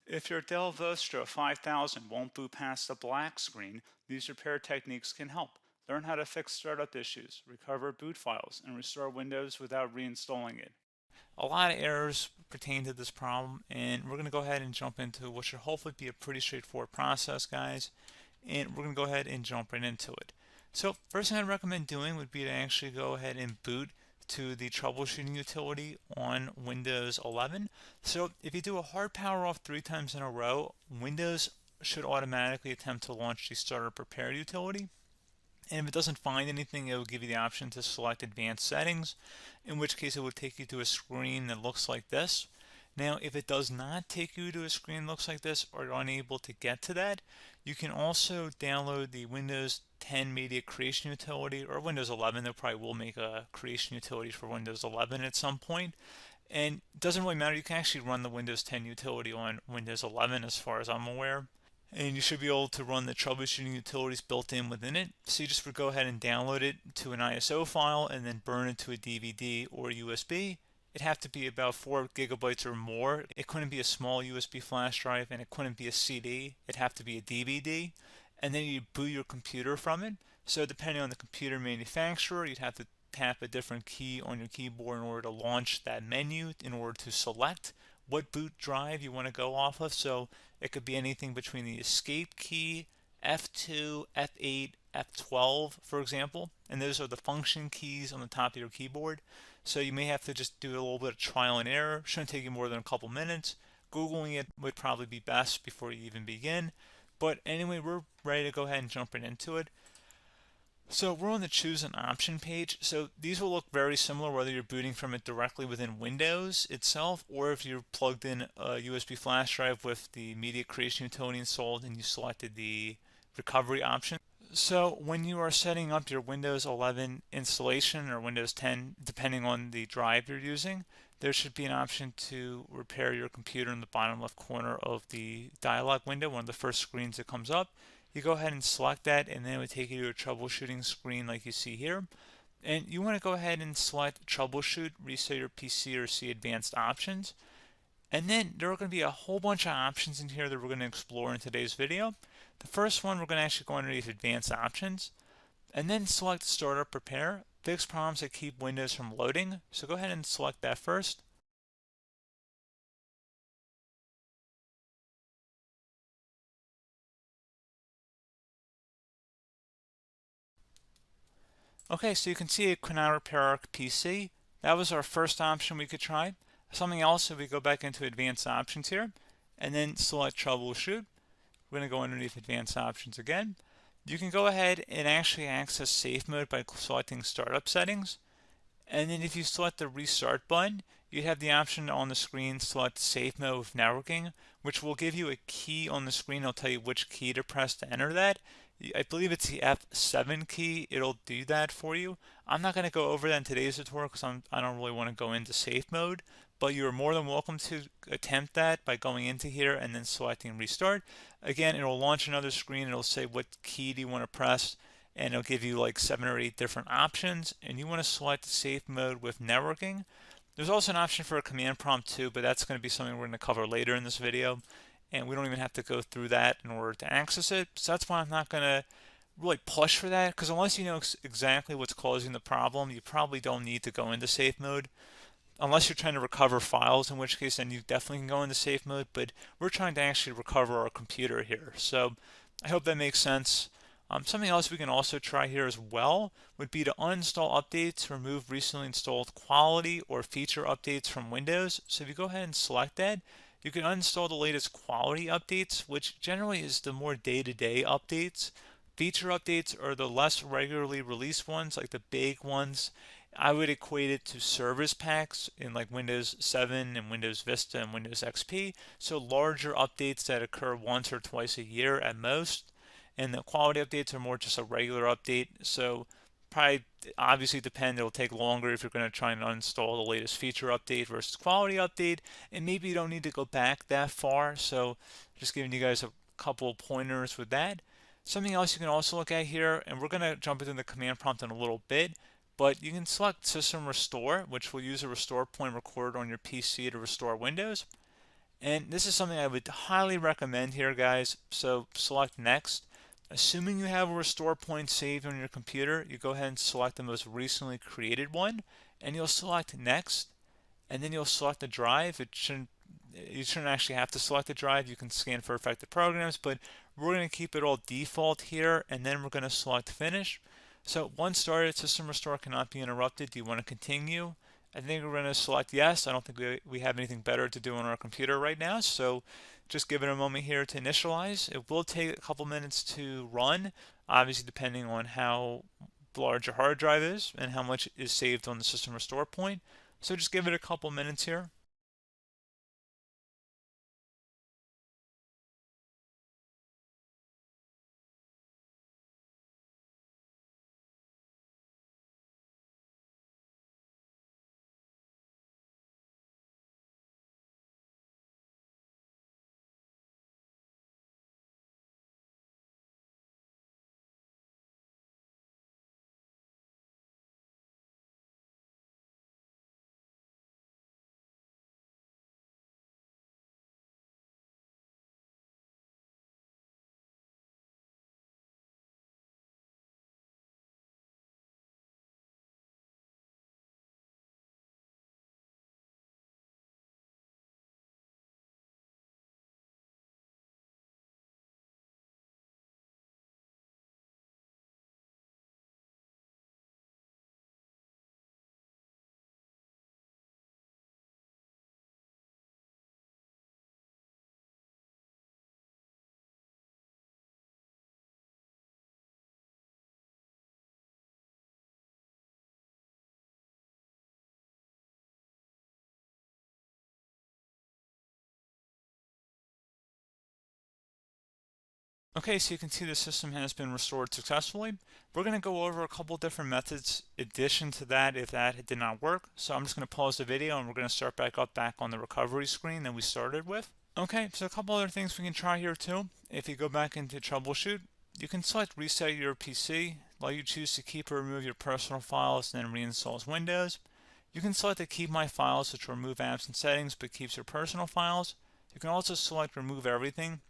If your Dell Vostro 5000 won't boot past the black screen, these repair techniques can help. Learn how to fix startup issues, recover boot files, and restore Windows without reinstalling it. A lot of errors pertain to this problem, and we're going to go ahead and jump into what should hopefully be a pretty straightforward process, guys. And we're going to go ahead and jump right into it. So first thing I'd recommend doing would be to actually go ahead and boot to the troubleshooting utility on Windows 11. So if you do a hard power off 3 times in a row, Windows should automatically attempt to launch the startup repair utility. And if it doesn't find anything, it will give you the option to select advanced settings, in which case it will take you to a screen that looks like this. Now, if it does not take you to a screen that looks like this, or you're unable to get to that, you can also download the Windows 10 Media Creation Utility, or Windows 11. They probably will make a creation utility for Windows 11 at some point. And it doesn't really matter, you can actually run the Windows 10 utility on Windows 11 as far as I'm aware. And you should be able to run the troubleshooting utilities built in within it. So you just would go ahead and download it to an ISO file and then burn it to a DVD or USB. It'd have to be about 4 gigabytes or more. It couldn't be a small USB flash drive, and it couldn't be a CD. It'd have to be a DVD. And then you boot your computer from it. So depending on the computer manufacturer, you'd have to tap a different key on your keyboard in order to launch that menu, in order to select what boot drive you want to go off of. So it could be anything between the escape key, F2, F8, F12, for example, and those are the function keys on the top of your keyboard. So you may have to just do a little bit of trial and error. Shouldn't take you more than a couple minutes. Googling it would probably be best before you even begin. But anyway, we're ready to go ahead and jump right into it. So we're on the choose an option page. So these will look very similar whether you're booting from it directly within Windows itself, or if you're plugged in a USB flash drive with the media creation utility installed and you selected the recovery option. So when you are setting up your Windows 11 installation or Windows 10, depending on the drive you're using, there should be an option to repair your computer in the bottom left corner of the dialog window, one of the first screens that comes up. You go ahead and select that, and then it would take you to a troubleshooting screen like you see here. And you want to go ahead and select troubleshoot, reset your PC, or see advanced options. And then there are going to be a whole bunch of options in here that we're going to explore in today's video. The first one, we're going to actually go underneath advanced options, and then select startup repair, fix problems that keep Windows from loading. So go ahead and select that first. Okay, so you can see it could not repair our PC. That was our first option we could try. Something else, if we go back into advanced options here, and then select troubleshoot, we're going to go underneath advanced options again. You can go ahead and actually access safe mode by selecting startup settings. And then if you select the restart button, you have the option on the screen, select safe mode with networking, which will give you a key on the screen. It'll tell you which key to press to enter that. I believe it's the F7 key. It'll do that for you. I'm not going to go over that in today's tutorial because I don't really want to go into safe mode, but you're more than welcome to attempt that by going into here and then selecting restart. Again, it'll launch another screen. It'll say what key do you want to press, and it'll give you like 7 or 8 different options, and you want to select safe mode with networking. There's also an option for a command prompt too, but that's going to be something we're going to cover later in this video, and we don't even have to go through that in order to access it. So that's why I'm not going to really push for that, because unless you know exactly what's causing the problem, you probably don't need to go into safe mode. Unless you're trying to recover files, in which case then you definitely can go into safe mode, but we're trying to actually recover our computer here. So I hope that makes sense. Something else we can also try here as well would be to uninstall updates, remove recently installed quality or feature updates from Windows. So if you go ahead and select that, you can uninstall the latest quality updates, which generally is the more day-to-day updates. Feature updates are the less regularly released ones, like the big ones. I would equate it to service packs in like Windows 7 and Windows Vista and Windows XP. So larger updates that occur once or twice a year at most. And the quality updates are more just a regular update. So probably obviously depend, it'll take longer if you're going to try and uninstall the latest feature update versus quality update, and maybe you don't need to go back that far. So just giving you guys a couple pointers with that. Something else you can also look at here, and we're going to jump into the command prompt in a little bit, but you can select system restore, which will use a restore point recorded on your PC to restore Windows. And this is something I would highly recommend here, guys. So select next. Assuming you have a restore point saved on your computer, you go ahead and select the most recently created one, and you'll select next, and then you'll select the drive. You shouldn't actually have to select the drive. You can scan for affected programs, but we're going to keep it all default here, and then we're going to select finish. So once started, system restore cannot be interrupted. Do you want to continue? I think we're going to select yes. I don't think we have anything better to do on our computer right now, so just give it a moment here to initialize. It will take a couple minutes to run, obviously depending on how large your hard drive is and how much is saved on the system restore point. So just give it a couple minutes here. Okay, so you can see the system has been restored successfully. We're going to go over a couple different methods in addition to that if that did not work. So I'm just going to pause the video and we're going to start back on the recovery screen that we started with. Okay, so a couple other things we can try here too. If you go back into troubleshoot, you can select reset your PC, while you choose to keep or remove your personal files and then reinstalls Windows. You can select to keep my files, which will remove apps and settings but keeps your personal files. You can also select remove everything,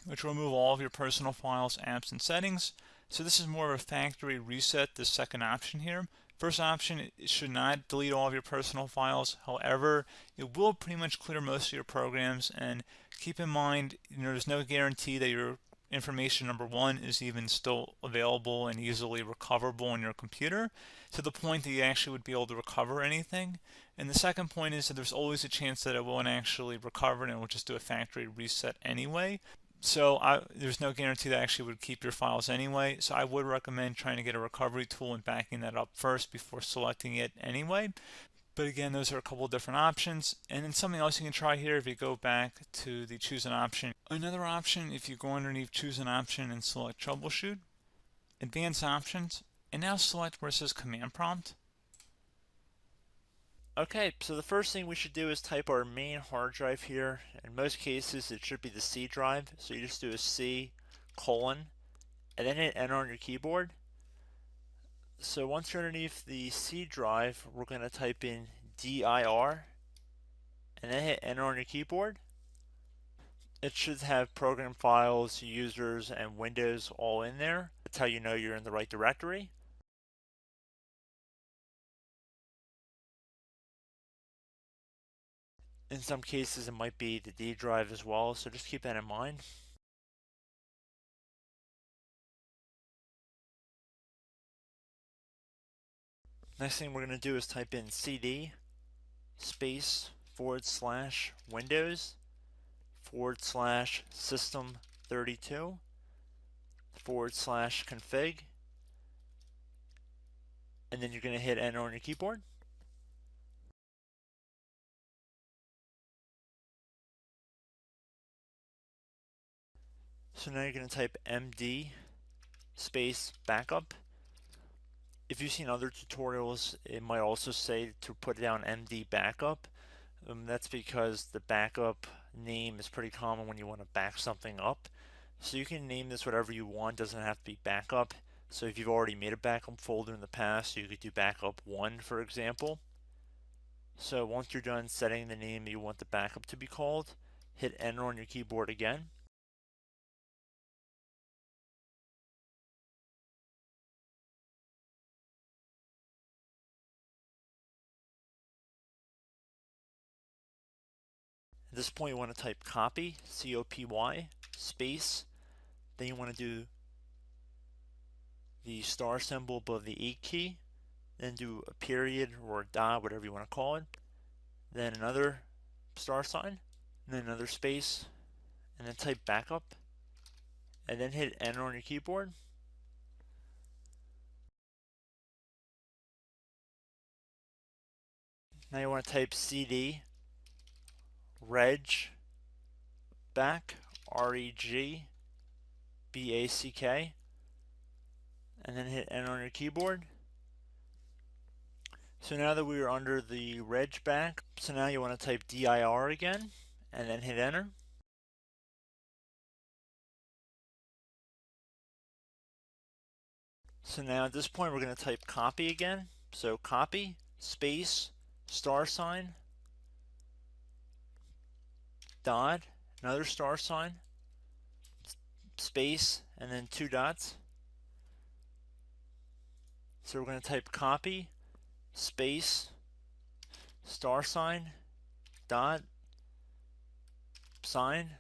which will remove all of your personal files, apps, and settings. So this is more of a factory reset, the second option here. First option, it should not delete all of your personal files. However, it will pretty much clear most of your programs. And keep in mind, there's no guarantee that your information, number one, is even still available and easily recoverable on your computer to the point that you actually would be able to recover anything. And the second point is that there's always a chance that it won't actually recover and it will just do a factory reset anyway. So there's no guarantee that actually would keep your files anyway. So I would recommend trying to get a recovery tool and backing that up first before selecting it anyway. But again, those are a couple different options. And then something else you can try here if you go back to the choose an option. Another option, if you go underneath choose an option and select troubleshoot, advanced options, and now select where it says command prompt. Okay, so the first thing we should do is type our main hard drive here. In most cases, it should be the C drive. So you just do a C colon and then hit enter on your keyboard. So once you're underneath the C drive, we're going to type in dir and then hit enter on your keyboard. It should have program files, users, and Windows all in there. That's how you know you're in the right directory. In some cases, it might be the D drive as well, so just keep that in mind. Next thing we're going to do is type in cd space / Windows / system 32 / config, and then you're going to hit enter on your keyboard. So now you're going to type md space backup. If you've seen other tutorials, it might also say to put down md backup. That's because the backup name is pretty common when you want to back something up. So you can name this whatever you want, doesn't have to be backup. So if you've already made a backup folder in the past, you could do backup 1, for example. So once you're done setting the name you want the backup to be called, hit enter on your keyboard again. At this point you want to type copy, C-O-P-Y, space, then you want to do the star symbol above the 8 key, then do a period or a dot, whatever you want to call it, then another star sign, and then another space, and then type backup, and then hit enter on your keyboard. Now you want to type CD reg back, R-E-G-B-A-C-K, and then hit enter on your keyboard. So now that we are under the reg back, so now you want to type dir again, and then hit enter. So now at this point we're going to type copy again. So copy, space, star sign, dot, another star sign, space, and then 2 dots. So we're going to type copy, space, star sign, dot, sign,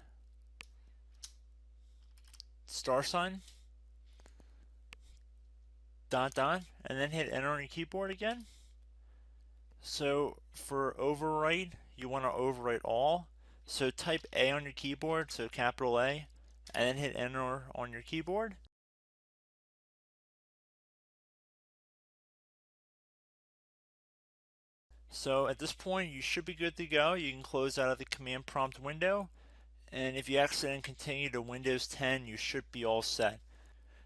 star sign, dot, dot, and then hit enter on your keyboard again. So for overwrite, you want to overwrite all. So type A on your keyboard, so capital A, and then hit enter on your keyboard. So at this point you should be good to go. You can close out of the command prompt window, and if you accidentally continue to Windows 10 you should be all set.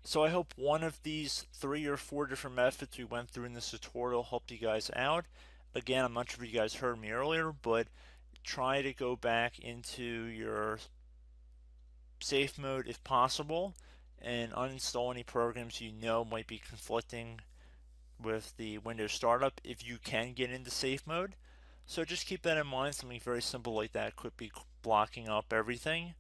So I hope one of these 3 or 4 different methods we went through in this tutorial helped you guys out. Again, I'm not sure if you guys heard me earlier, but try to go back into your safe mode if possible and uninstall any programs you know might be conflicting with the Windows startup if you can get into safe mode. So just keep that in mind. Something very simple like that could be blocking up everything.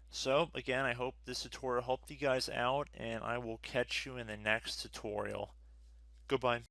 So again, I hope this tutorial helped you guys out, and I will catch you in the next tutorial. Goodbye.